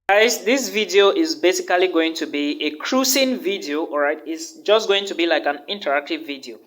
Guys, this video is basically going to be a cruising video. All right, it's just going to be like an interactive video.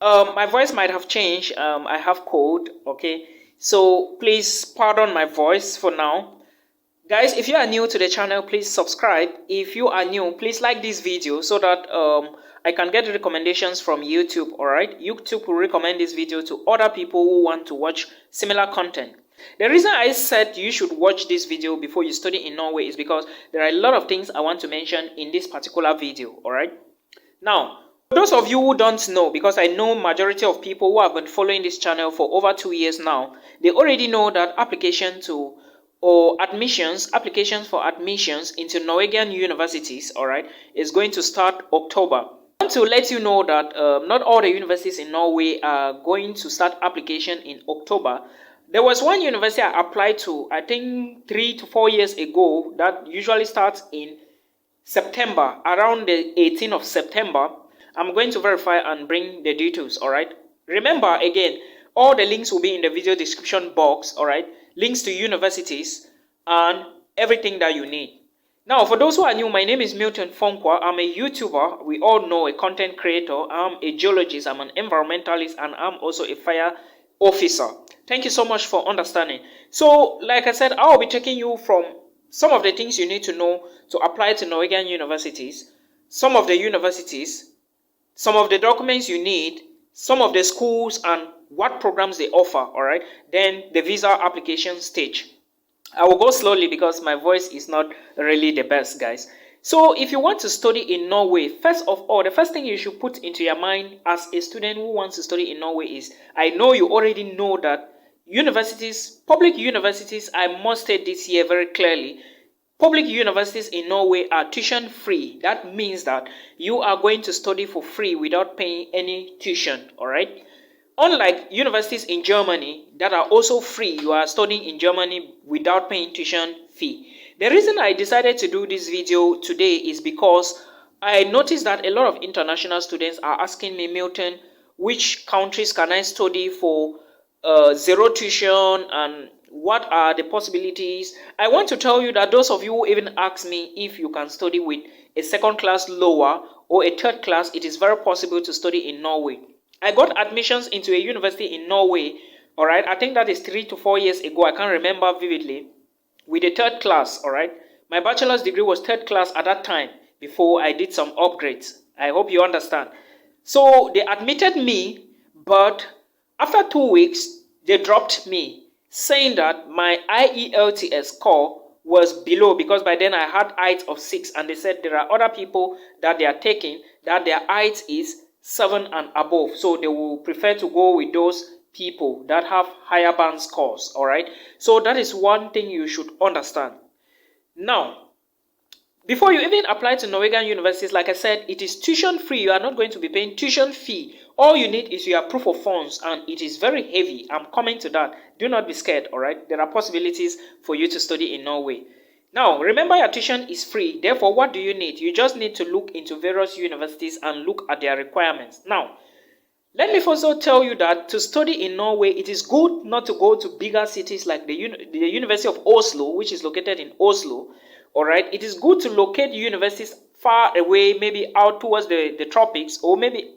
My voice might have changed. I have cold. Okay, so please pardon my voice for now. Guys, if you are new to the channel, please subscribe. If you are new, please like this video so that I can get recommendations from YouTube. All right, YouTube will recommend this video to other people who want to watch similar content. The reason I said you should watch this video before you study in Norway is because there are a lot of things I want to mention in this particular video. All right, now for those of you who don't know, because I know majority of people who have been following this channel for over 2 years now, they already know that applications for admissions into Norwegian universities, all right, is going to start October. I want to let you know that not all the universities in Norway are going to start application in October. There was one university I applied to, I think 3 to 4 years ago, that usually starts in September, around the 18th of September. I'm going to verify and bring the details, all right? Remember, again, all the links will be in the video description box, all right? Links to universities and everything that you need. Now, for those who are new, my name is Milton Fonkwa. I'm a YouTuber. We all know, a content creator. I'm a geologist. I'm an environmentalist, and I'm also a fire officer. Thank you so much for understanding. So, like I said, I'll be taking you from some of the things you need to know to apply to Norwegian universities, some of the universities, some of the documents you need, some of the schools and what programs they offer, all right? Then the visa application stage. I will go slowly because my voice is not really the best, guys. So if you want to study in Norway, first of all, the first thing you should put into your mind as a student who wants to study in Norway is, I know you already know that universities, public universities, I must state this here very clearly, public universities in Norway are tuition free. That means that you are going to study for free without paying any tuition, all right? Unlike universities in Germany that are also free, you are studying in Germany without paying tuition fee. The reason I decided to do this video today is because I noticed that a lot of international students are asking me, Milton, which countries can I study for zero tuition and what are the possibilities? I want to tell you that those of you who even ask me if you can study with a second class lower or a third class, it is very possible to study in Norway. I got admissions into a university in Norway, all right? I think that is 3 to 4 years ago. I can't remember vividly. With a third class, all right? My bachelor's degree was third class at that time before I did some upgrades. I hope you understand. So they admitted me, but after 2 weeks, they dropped me, saying that my IELTS score was below, because by then I had IELTS of 6, and they said there are other people that they are taking that their IELTS is 7 and above, so they will prefer to go with those people that have higher band scores, all right? So that is one thing you should understand. Now, before you even apply to Norwegian universities, like I said, it is tuition free. You are not going to be paying tuition fee. All you need is your proof of funds, and it is very heavy. I'm coming to that. Do not be scared, all right? There are possibilities for you to study in Norway. Now, remember, your tuition is free. Therefore, what do you need? You just need to look into various universities and look at their requirements. Now, let me also tell you that to study in Norway, it is good not to go to bigger cities like the University of Oslo, which is located in Oslo. All right, it is good to locate universities far away, maybe out towards the tropics, or maybe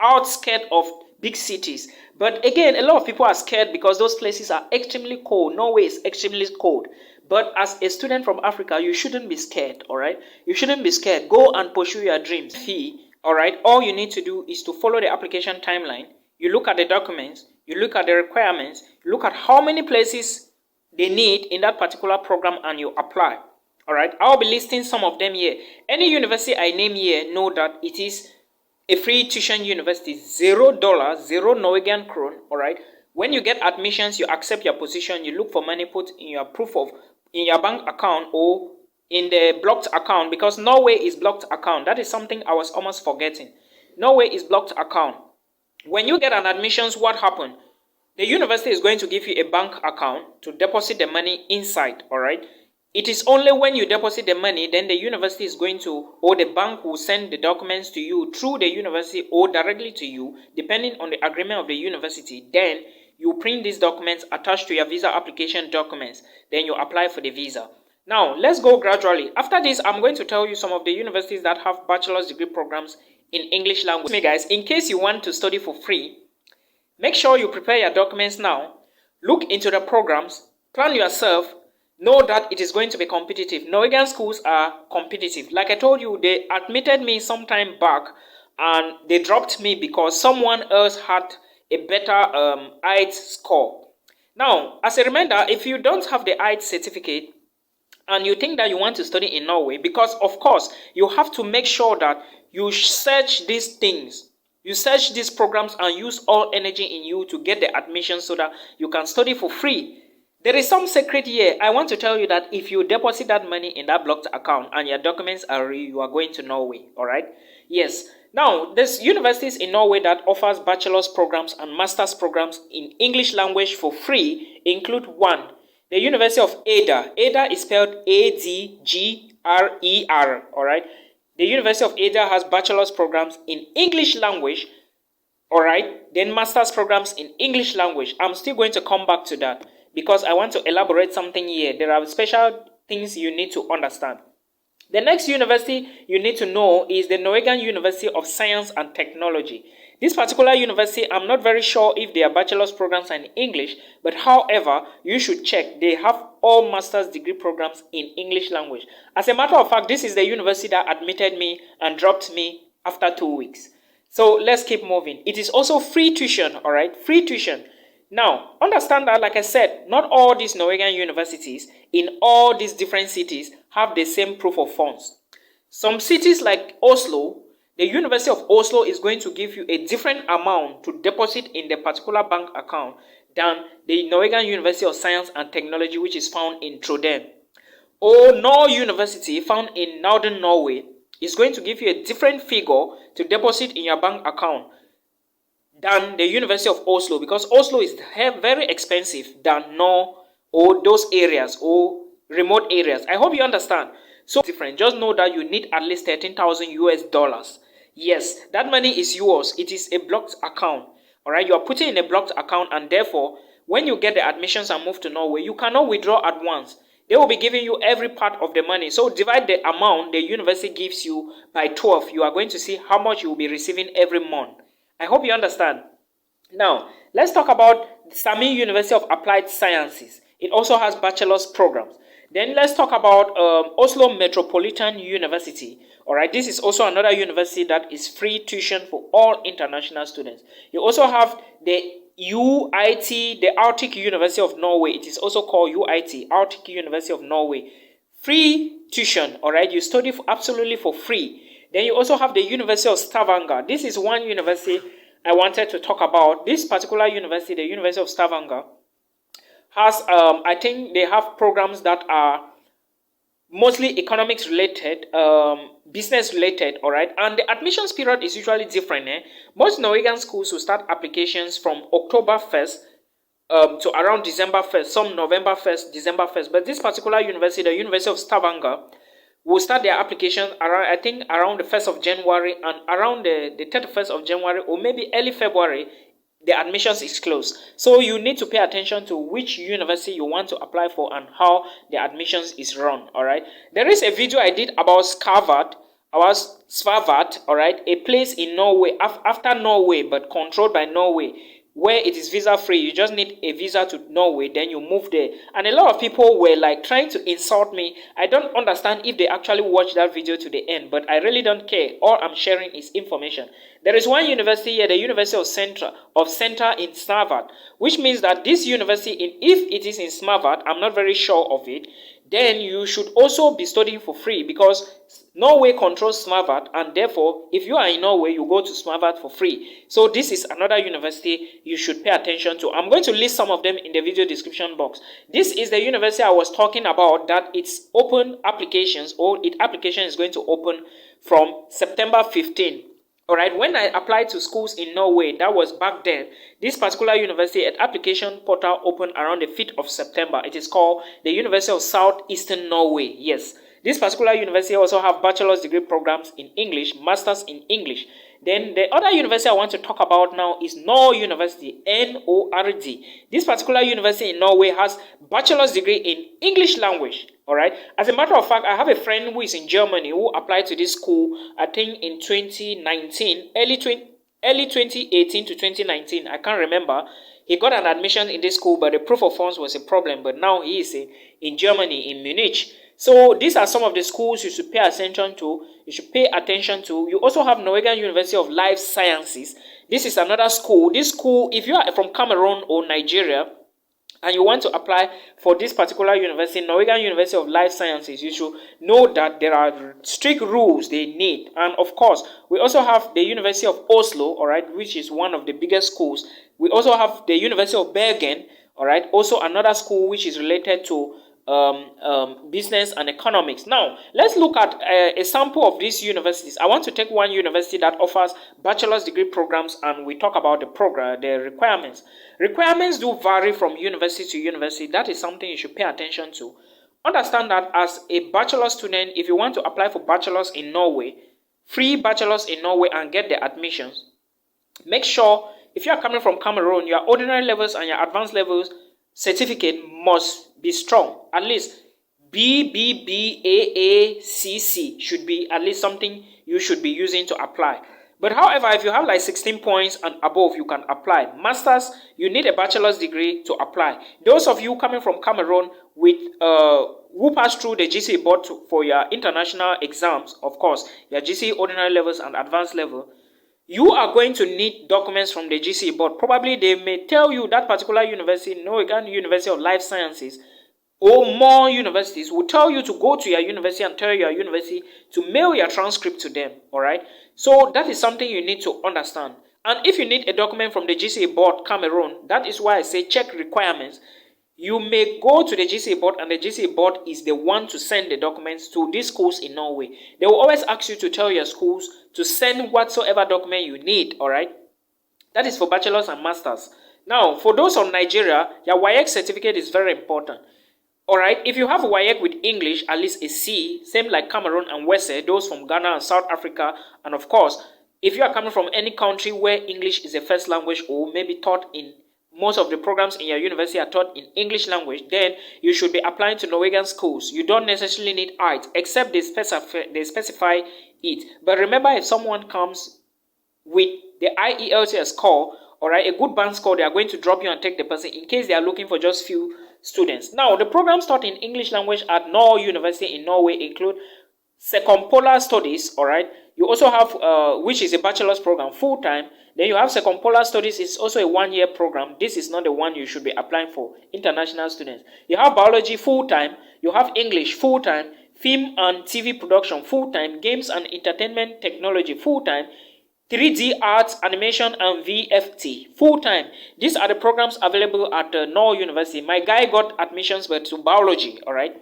outskirts of big cities. But again, a lot of people are scared because those places are extremely cold. Norway is extremely cold. But as a student from Africa, you shouldn't be scared, all right? You shouldn't be scared. Go and pursue your dreams. All right, all you need to do is to follow the application timeline. You look at the documents, you look at the requirements, you look at how many places they need in that particular program, and you apply. All right, I'll be listing some of them here. Any university I name here, know that it is a free tuition university, $0, 0 Norwegian krone. All right, when you get admissions, you accept your position, you look for money put in your in your bank account or in the blocked account, because Norway is blocked account. That is something I was almost forgetting. Norway is blocked account. When you get an admissions, what happened? The university is going to give you a bank account to deposit the money inside, all right? It is only when you deposit the money, then the university is going to, or the bank will send the documents to you through the university or directly to you, depending on the agreement of the university. Then you print these documents attached to your visa application documents. Then you apply for the visa. Now, let's go gradually. After this, I'm going to tell you some of the universities that have bachelor's degree programs in English language. Me guys, in case you want to study for free, make sure you prepare your documents now. Look into the programs, plan yourself, know that it is going to be competitive. Norwegian schools are competitive. Like I told you, they admitted me some time back and they dropped me because someone else had a better IELTS score. Now, as a reminder, if you don't have the IELTS certificate and you think that you want to study in Norway, because of course, you have to make sure that you search these things. You search these programs and use all energy in you to get the admission so that you can study for free. There is some secret here. I want to tell you that if you deposit that money in that blocked account and your documents are real, you are going to Norway. All right? Yes. Now, there's universities in Norway that offers bachelor's programs and master's programs in English language for free include one, the University of Agder. Agder is spelled A-D-G-R-E-R. All right? The University of Agder has bachelor's programs in English language. All right? Then master's programs in English language. I'm still going to come back to that because I want to elaborate something here. There are special things you need to understand. The next university you need to know is the Norwegian University of Science and Technology. This particular university, I'm not very sure if their bachelor's programs are in English, but however, you should check. They have all master's degree programs in English language. As a matter of fact, this is the university that admitted me and dropped me after 2 weeks. So let's keep moving. It is also free tuition, all right? Free tuition. Now, understand that, like I said, not all these Norwegian universities in all these different cities have the same proof of funds. Some cities like Oslo, the University of Oslo is going to give you a different amount to deposit in the particular bank account than the Norwegian University of Science and Technology, which is found in Trondheim. Or Norway University, found in northern Norway, is going to give you a different figure to deposit in your bank account than the University of Oslo, because Oslo is very expensive than Norway or those areas or remote areas. I hope you understand. So different. Just know that you need at least 13,000 US dollars. Yes, that money is yours. It is a blocked account. All right, you are putting in a blocked account, and therefore, when you get the admissions and move to Norway, you cannot withdraw at once. They will be giving you every part of the money. So divide the amount the university gives you by 12. You are going to see how much you will be receiving every month. I hope you understand. Now, let's talk about Sami University of Applied Sciences. It also has bachelor's programs. Then let's talk about Oslo Metropolitan University. All right, this is also another university that is free tuition for all international students. You also have the UIT, the Arctic University of Norway. It is also called UIT, Arctic University of Norway. Free tuition, all right? You study absolutely for free. Then you also have the University of Stavanger. This is one university I wanted to talk about. This particular university, the University of Stavanger, has, I think they have programs that are mostly economics related, business related, all right? And the admissions period is usually different. Most Norwegian schools will start applications from October 1st to around December 1st, some November 1st, December 1st. But this particular university, the University of Stavanger, will start their application around, I think, around the 1st of January, and around the 31st of January or maybe early February, the admissions is closed. So you need to pay attention to which university you want to apply for and how the admissions is run, all right? There is a video I did about Svalbard, all right, a place in Norway, after Norway, but controlled by Norway, where it is visa free. You just need a visa to Norway, then you move there. And a lot of people were like trying to insult me. I don't understand if they actually watched that video to the end, but I really don't care. All I'm sharing is information. There is one university here, the University of Center in Svalbard, which means that this university, if it is in Svalbard, I'm not very sure of it, then you should also be studying for free, because Norway controls Svalbard, and therefore, if you are in Norway, you go to Svalbard for free. So this is another university you should pay attention to. I'm going to list some of them in the video description box. This is the university I was talking about, that it's open applications, or its application is going to open from September 15. All right, when I applied to schools in Norway, that was back then, this particular university, an application portal opened around the 5th of September. It is called the University of Southeastern Norway. Yes, this particular university also have bachelor's degree programs in English, masters in English. Then the other university I want to talk about now is Norway University, N-O-R-D. This particular university in Norway has bachelor's degree in English language. All right. As a matter of fact, I have a friend who is in Germany who applied to this school, I think in 2019, early 2018 to 2019. I can't remember. He got an admission in this school, but the proof of funds was a problem. But now he is in Germany, in Munich. So these are some of the schools you should pay attention to. You should pay attention to. You also have Norwegian University of Life Sciences. This is another school. This school, if you are from Cameroon or Nigeria, and you want to apply for this particular university, Norwegian University of Life Sciences, you should know that there are strict rules they need. And of course, we also have the University of Oslo, all right, which is one of the biggest schools. We also have the University of Bergen, all right, also another school which is related to business and economics. Now, let's look at a sample of these universities. I want to take one university that offers bachelor's degree programs, and we talk about the requirements. Requirements do vary from university to university. That is something you should pay attention to. Understand that as a bachelor student, if you want to apply for bachelor's in Norway, free bachelor's in Norway and get the admissions, make sure if you are coming from Cameroon, your ordinary levels and your advanced levels certificate must be strong. At least BBBAACC should be at least something you should be using to apply. But however, if you have like 16 points and above, you can apply. Masters, you need a bachelor's degree to apply. Those of you coming from Cameroon with who pass through the GCE board for your international exams, of course, your GCE ordinary levels and advanced level, you are going to need documents from the GCE board. Probably they may tell you that particular university, Norwegian University of Life Sciences, or more universities will tell you to go to your university and tell your university to mail your transcript to them. All right. So that is something you need to understand. And if you need a document from the GCE board, Cameroon, that is why I say check requirements. You may go to the GCE board, and the GCE board is the one to send the documents to these schools in Norway. They will always ask you to tell your schools to send whatsoever document you need, all right? That is for bachelors and masters. Now, for those from Nigeria, your WAEC certificate is very important. All right, if you have a WAEC with English, at least a C, same like Cameroon and Wese, those from Ghana and South Africa, and of course, if you are coming from any country where English is a first language or maybe taught in most of the programs in your university are taught in English language, then you should be applying to Norwegian schools. You don't necessarily need IELTS, except they specify it. But remember, if someone comes with the IELTS score, all right, a good band score, they are going to drop you and take the person in case they are looking for just few students. Now, the programs taught in English language at Norway University in Norway include Circumpolar Studies, all right. You also have, which is a bachelor's program full-time. Then you have Circumpolar Studies. It's also a one-year program. This is not the one you should be applying for, international students. You have Biology full-time. You have English full-time. Film and TV production full-time. Games and Entertainment Technology full-time. 3D Arts, Animation, and VFT full-time. These are the programs available at Norway University. My guy got admissions but to Biology, all right.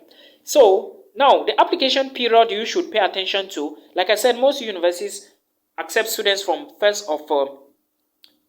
So, now, the application period you should pay attention to, like I said, most universities accept students from 1st of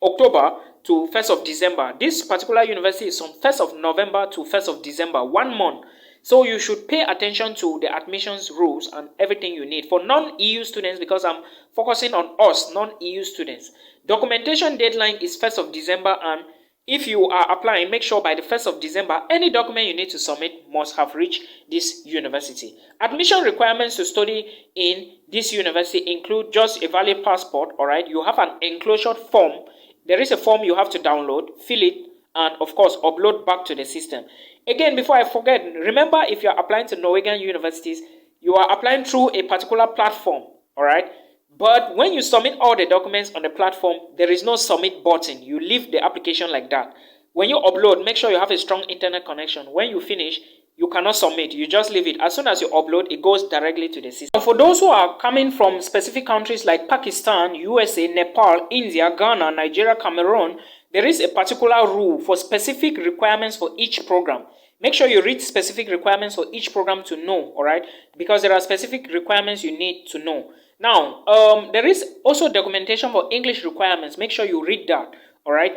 October to 1st of December. This particular university is from 1st of November to 1st of December, 1 month. So you should pay attention to the admissions rules and everything you need. For non-EU students, because I'm focusing on us, non-EU students, documentation deadline is 1st of December, and if you are applying, make sure by the 1st of December, any document you need to submit must have reached this university. Admission requirements to study in this university include just a valid passport, all right? You have an enclosure form. There is a form you have to download, fill it, and of course, upload back to the system. Again, before I forget, remember if you are applying to Norwegian universities, you are applying through a particular platform, all right? But when you submit all the documents on the platform, there is no submit button. You leave the application like that. When you upload, make sure you have a strong internet connection. When you finish, you cannot submit. You just leave it. As soon as you upload, it goes directly to the system. For those who are coming from specific countries like Pakistan, USA, Nepal, India, Ghana, Nigeria, Cameroon, there is a particular rule for specific requirements for each program. Make sure you read specific requirements for each program to know, all right? Because there are specific requirements you need to know. Now, there is also documentation for English requirements. Make sure you read that, all right?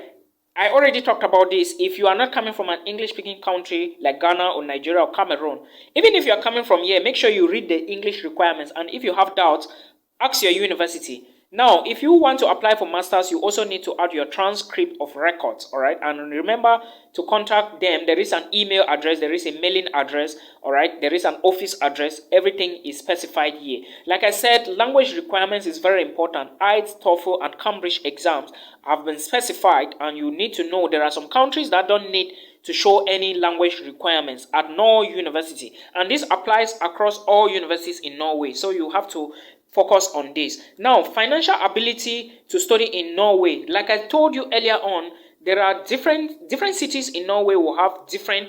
I already talked about this. If you are not coming from an English-speaking country like Ghana or Nigeria or Cameroon, even if you are coming from here, make sure you read the English requirements. And if you have doubts, ask your university. Now, if you want to apply for masters, you also need to add your transcript of records, all right? And remember to contact them. There is an email address, there is a mailing address, all right? There is an office address. Everything is specified here. Like I said, language requirements is very important. IELTS, TOEFL, and Cambridge exams have been specified, and you need to know there are some countries that don't need to show any language requirements at Norway University, and this applies across all universities in Norway. So you have to focus on this. Now, financial ability to study in Norway. Like I told you earlier on, there are different cities in Norway will have different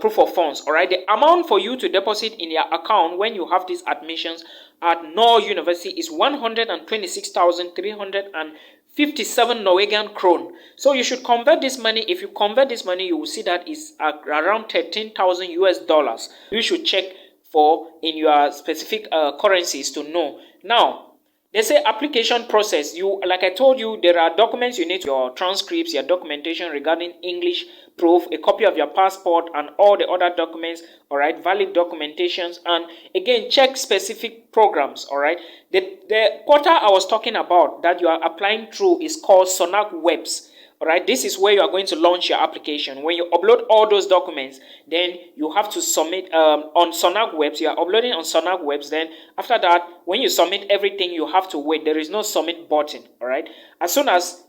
proof of funds. All right, the amount for you to deposit in your account when you have these admissions at Norway University is 126,357 Norwegian krone. So you should convert this money. If you convert this money, you will see that is around 13,000 US dollars. You should check for in your specific currencies to know. Now, they say application process. You, like I told you, there are documents you need, your transcripts, your documentation regarding English proof, a copy of your passport, and all the other documents, all right, valid documentations, and again, check specific programs, all right. The portal I was talking about that you are applying through is called Sonac Webs. All right, this is where you are going to launch your application. When you upload all those documents, then you have to submit on Sonac Webs. You are uploading on Sonac Webs. Then after that, when you submit everything, you have to wait. There is no submit button. All right. As soon as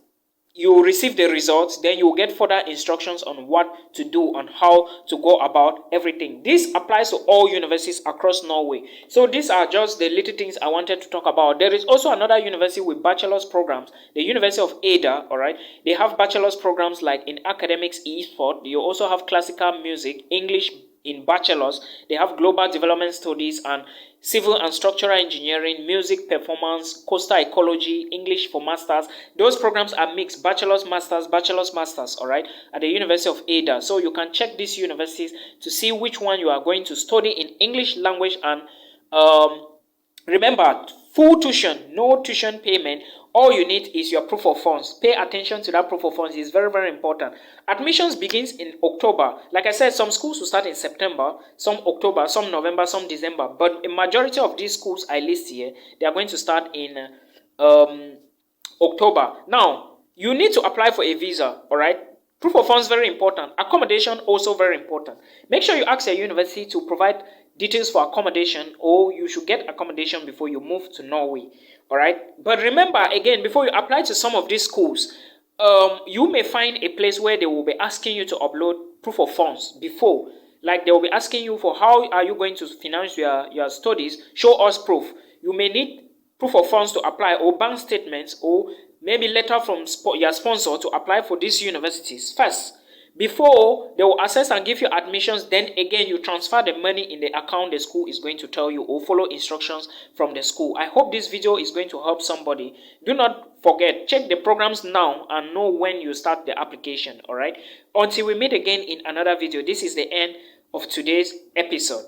you receive the results, then you will get further instructions on what to do and how to go about everything. This applies to all universities across Norway. So these are just the little things I wanted to talk about. There is also another university with bachelor's programs, the University of Agder. All right, they have bachelor's programs like in academics, e-sport. You also have classical music, English in bachelor's. They have global development studies and civil and structural engineering, music performance, coastal ecology, English for masters. Those programs are mixed, bachelor's, masters, all right, at the University of Agder. So you can check these universities to see which one you are going to study in English language. And remember, full tuition, no tuition payment. All you need is your proof of funds. Pay attention to that proof of funds. It's very, very important. Admissions begins in October. Like I said, some schools will start in September, some October, some November, some December. But a majority of these schools I list here, they are going to start in October. Now, you need to apply for a visa, all right? Proof of funds very important. Accommodation also very important. Make sure you ask your university to provide details for accommodation, or you should get accommodation before you move to Norway. All right, but remember again, before you apply to some of these schools, you may find a place where they will be asking you to upload proof of funds before. Like they will be asking you for how are you going to finance your studies. Show us proof. You may need proof of funds to apply, or bank statements, or maybe letter from your sponsor to apply for these universities first. Before they will assess and give you admissions, then again you transfer the money in the account the school is going to tell you, or follow instructions from the school. I hope this video is going to help somebody. Do not forget, check the programs now and know when you start the application. All right, until we meet again in another video. This is the end of today's episode.